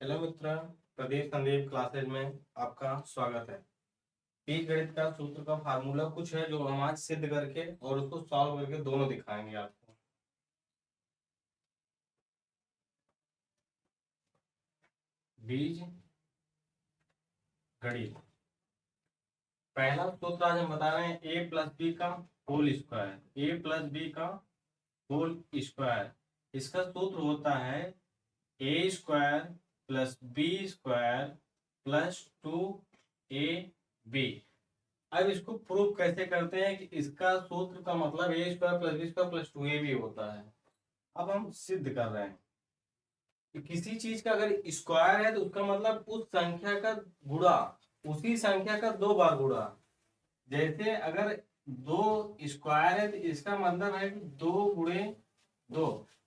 Hello मित्र, Pradeep Sandeep classes में आपका स्वागत है। बीज गणित का सूत्र का फार्मूला कुछ है जो हम आज सिद्ध करके और उसको सॉल्व करके दोनों दिखाएंगे आपको। बीज गणित पहला सूत्र आज हम बता रहे हैं ए प्लस बी का whole square. A plus B का होल स्क्वायर, इसका सूत्र होता है A square plus B square plus 2ab। अब इसको प्रूव कैसे करते हैं कि इसका सूत्र का मतलब A square plus B square plus 2ab होता है। अब हम सिद्ध कर रहे हैं कि किसी चीज का अगर स्क्वायर है तो उसका मतलब उस संख्या का गुणा, उसी संख्या का 2 बार गुणा। जैसे अगर 2 स्क्वायर है तो इसका मतलब है कि 2 गुणे 2,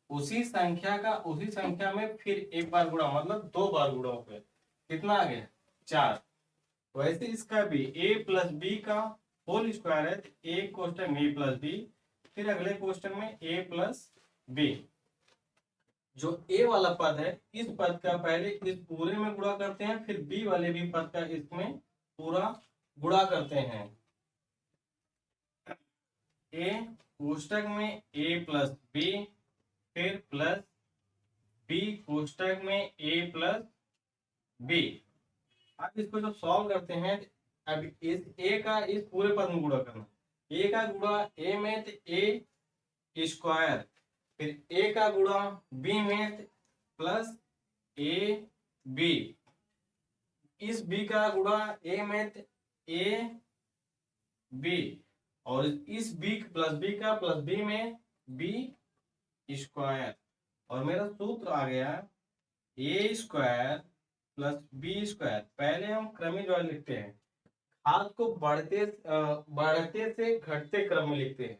उसी संख्या में फिर 1 बार गुणा, मतलब 2 बार गुणा हो गया। कितना आ गया? 4। वैसे इसका भी a प्लस बी का होल स्क्वायर है तो एक क्वेश्चन में a प्लस बी, फिर अगले क्वेश्चन में a प्लस बी। जो a वाला पद है इस पद का पहले इस पूरे में गुणा करते हैं, फिर b वाले भी पद का इसमें पूरा गुणा करते हैं। a कोष्टक में a प्लस बी, फिर प्लस b कोष्टक में a प्लस बी। अब इसको जब सॉल्व करते हैं, अब इस a का इस पूरे पद में गुणा करना। a का गुणा a में तो a स्क्वायर, फिर a का गुणा b में प्लस a b, इस b का गुणा a में a b, और इस b प्लस b का प्लस b में b स्क्वायर। और मेरा सूत्र आ गया a square plus B square. पहले हम क्रमिक वाले लिखते हैं, हाथ को बढ़ते से घटते क्रम में लिखते हैं।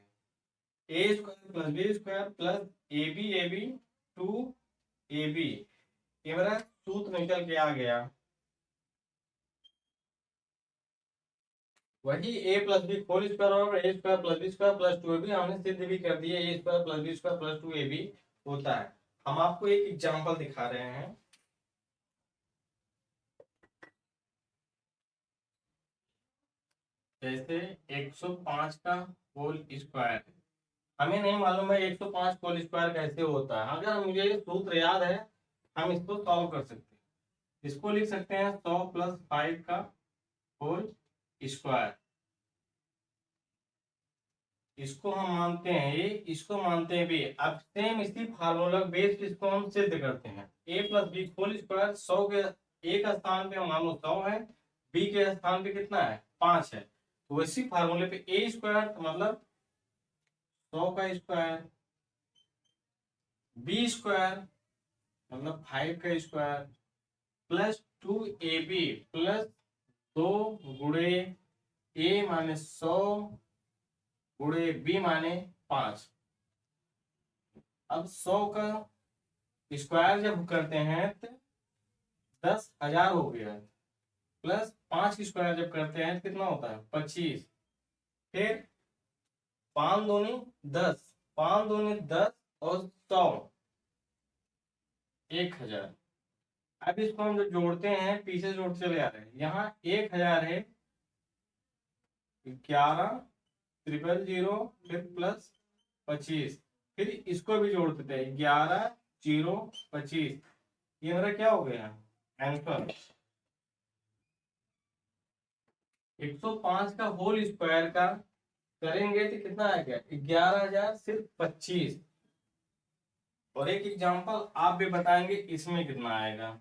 A square plus B square plus A B 2ab। ये मेरा सूत्र निकल के आ गया। वही a plus B whole square और A square plus B square plus 2ab हमने सिद्ध भी कर दिया। A square plus B square plus 2ab होता है। हम आपको एक एग्जांपल दिखा रहे हैं। जैसे 105 का होल स्क्वायर, हमें नहीं मालूम है 105 होल स्क्वायर कैसे होता है। अगर मुझे सूत्र याद है हम इसको सॉल्व कर सकते हैं। इसको लिख सकते हैं 100 प्लस 5 का होल स्क्वायर। इसको हम मानते हैं ए, इसको मानते हैं बी। अब सेम इसी फार्मूला बेस इसको हम सिद्ध करते हैं। A plus B whole square 100 के ए का स्थान पे मान लो 100 है, बी के स्थान पे कितना है? 5 है। तो इसी फार्मूले पे ए स्क्वायर मतलब 100 का स्क्वायर, बी स्क्वायर मतलब 5 का स्क्वायर प्लस 2ab प्लस 2 गुणे ए माने 100 गुणे बी माने 5। अब 100 का स्क्वायर जब करते हैं तो 10,000 हो गया, प्लस 5 की स्क्वायर जब करते हैं तो कितना होता है? 25। फिर 5 दूनी 10, 5 दूनी 10 और 100 1000। अब इसको हम जो जोड़ते हैं पीछे जोड़ते चले आ रहे हैं। यहाँ 1000 है, 11 000 0, फिर प्लस 25, फिर इसको भी जोड़ देते हैं 11 0 25। ये मेरा क्या हो गया आंसर? 105 का होल स्क्वायर का करेंगे तो कितना आएगा? 11,000 सिर्फ 25। और एक एग्जांपल आप भी बताएंगे इसमें कितना आएगा।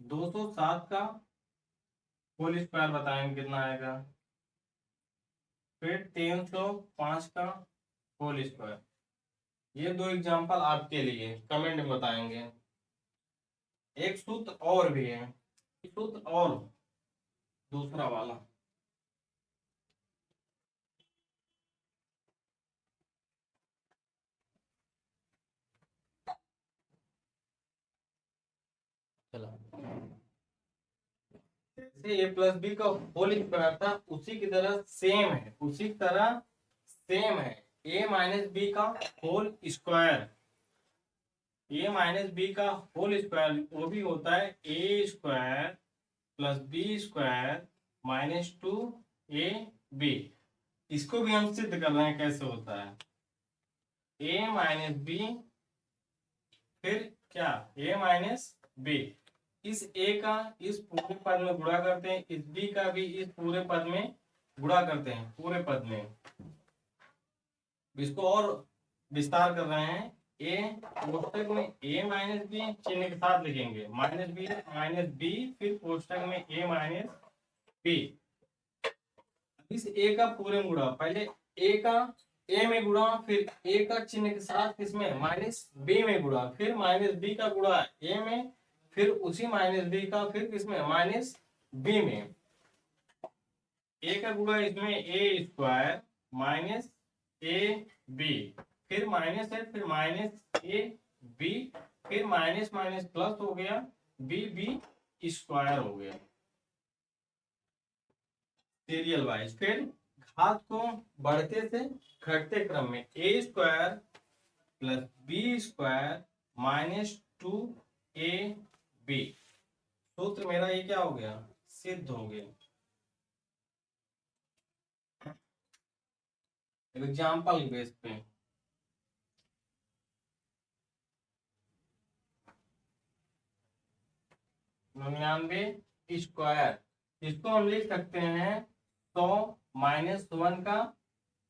207 का होल स्क्वायर बताएंगे कितना आएगा। फिर 305 का होल स्क्वायर। ये 2 एग्जांपल आपके लिए कमेंट में बताएंगे। एक सूत्र और भी है, एक सूत्र और दूसरा वाला। चला, जैसे ए प्लस बी का होल स्क्वायर था उसी की तरह सेम है, उसी तरह सेम है ए माइनस बी का whole square. A minus B का होल स्क्वायर वो भी होता है A square plus B square minus 2ab। इसको भी हम सिद्ध कर रहे हैं कैसे होता है। ए माइनस बी फिर क्या ए माइनस बी, इस ए का इस पूरे पद में गुणा करते हैं, इस बी का भी इस पूरे पद में गुणा करते हैं, पूरे पद में। इसको और विस्तार कर रहे हैं। ए कोष्टक में ए माइनस बी चिन्ह के साथ लिखेंगे, माइनस बी फिर कोष्टक में ए माइनस बी। इस ए का पूरे में गुणा, पहले ए का ए में गुणा, फिर ए का चिन्ह के साथ किसमें माइनस बी में गुणा, फिर माइनस बी का गुणा ए में, फिर उसी माइनस बी का फिर किसमें माइनस बी में। ए का गुणा इसमें ए स्क्वायर माइनस ए बी, फिर माइनस है, फिर माइनस ए बी, फिर माइनस माइनस प्लस हो गया बी बी स्क्वायर हो गया सीरियल वाइज। फिर घात को बढ़ते से घटते क्रम में A square plus B square minus 2ab। सूत्र मेरा ये क्या हो गया, सिद्ध हो गया। एग्जाम्पल बेस पे 99 स्क्वायर, इसको हम लिख सकते हैं 100 माइनस 1 का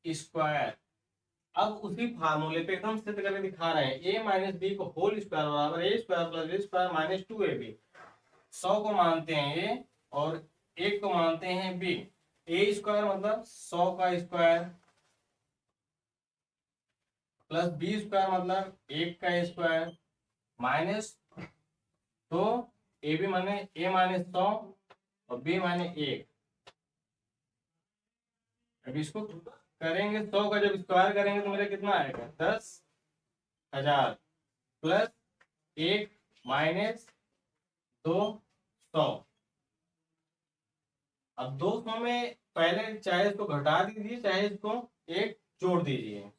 स्क्वायर। अब उसी फार्मूले पे एकदम सिद्ध करके दिखा रहे हैं। ए माइनस बी को होल स्क्वायर बराबर A square plus B square minus 2ab। 100 को मानते हैं ए और 1 को मानते हैं बी। ए स्क्वायर मतलब 100 का स्क्वायर प्लस बी स्क्वायर मतलब 1 का स्क्वायर माइनस, तो ए बी माने ए माइनस 100 और बी माने 1। अब इसको करेंगे 100 का जब स्क्वायर करेंगे तो मेरा कितना आएगा 10,000 प्लस 1 माइनस 200। अब 200 में पहले चाहे इसको घटा दीजिए चाहे इसको 1 जोड़ दीजिए।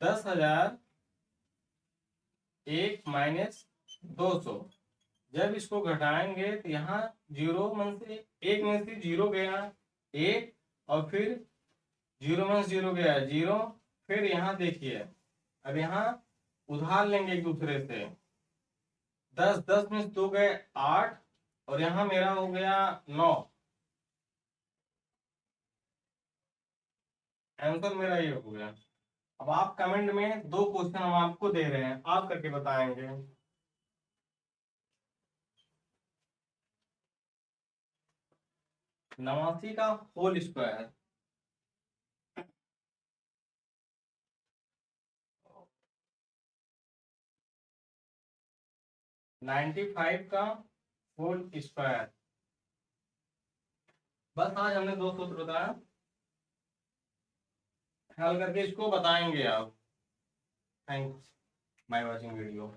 10,000 1 माइनस 200, जब इसको घटाएंगे तो यहाँ 0 में से 1 में से 0 गया 1 और फिर 0 में से 0 गया 0। फिर यहाँ देखिए अब यहाँ उधार लेंगे एक दूसरे से, 10 में से 2 गए 8 और यहाँ मेरा हो गया 9। आंसर मेरा ये हो गया। अब आप कमेंट में 2 क्वेश्चन हम आपको दे रहे हैं, आप करके बताएंगे। नवासी का होल स्क्वायर, नाइन्टी 95 का होल स्क्वायर। बस आज हमने 2 सूत्र बताया, हल करके इसको बताएंगे आप। Thanks by watching video.